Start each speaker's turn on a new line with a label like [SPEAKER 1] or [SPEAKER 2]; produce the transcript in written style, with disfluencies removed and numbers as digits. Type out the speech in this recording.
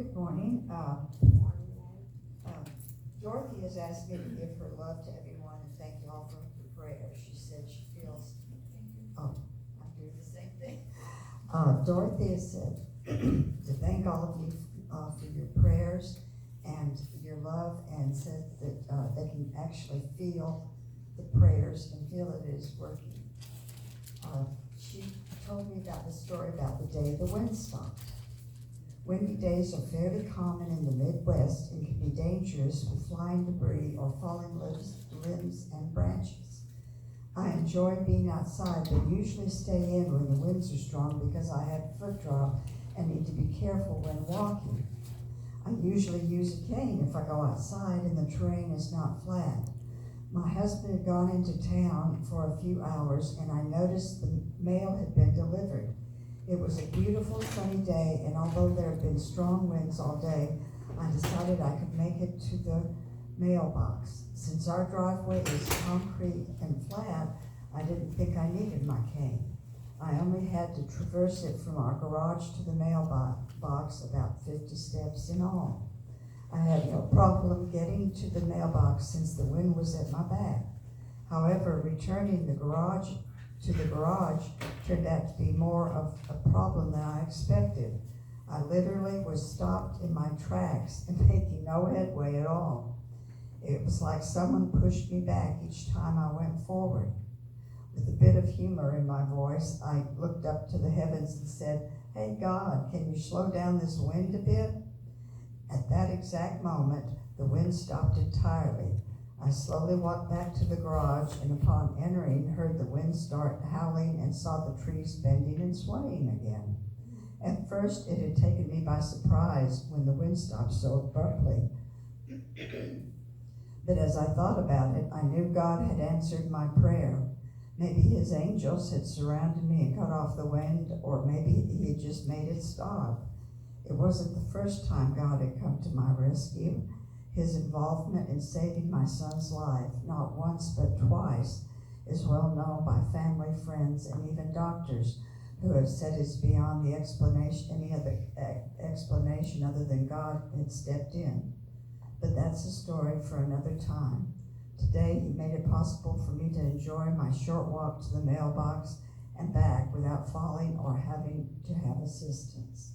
[SPEAKER 1] Good morning. Dorothy has asked me to give her love to everyone and thank you all for your prayers. She said she feels, I'm doing the same thing. Dorothy has said to thank all of you for your prayers and your love, and said that they can actually feel the prayers and feel that it is working. She told me about the story about the day the wind stopped. Windy days are fairly common in the Midwest and can be dangerous with flying debris or falling limbs and branches. I enjoy being outside, but usually stay in when the winds are strong because I have foot drop and need to be careful when walking. I usually use a cane if I go outside and the terrain is not flat. My husband had gone into town for a few hours and I noticed the mail had been delivered. It was a beautiful sunny day, and although there had been strong winds all day, I decided I could make it to the mailbox. Since our driveway is concrete and flat, I didn't think I needed my cane. I only had to traverse it from our garage to the mailbox, about 50 steps in all. I had no problem getting to the mailbox since the wind was at my back. However, returning to the garage turned out to be more of a problem than I expected. I literally was stopped in my tracks and making no headway at all. It was like someone pushed me back each time I went forward. With a bit of humor in my voice, I looked up to the heavens and said, "Hey God, can you slow down this wind a bit?" At that exact moment, the wind stopped entirely. I slowly walked back to the garage, and upon entering, heard the wind start howling and saw the trees bending and swaying again. At first, it had taken me by surprise when the wind stopped so abruptly. But as I thought about it, I knew God had answered my prayer. Maybe his angels had surrounded me and cut off the wind, or maybe he had just made it stop. It wasn't the first time God had come to my rescue. His involvement in saving my son's life, not once but twice, is well known by family, friends, and even doctors who have said it's beyond the any other explanation other than God had stepped in. But that's a story for another time. Today, he made it possible for me to enjoy my short walk to the mailbox and back without falling or having to have assistance.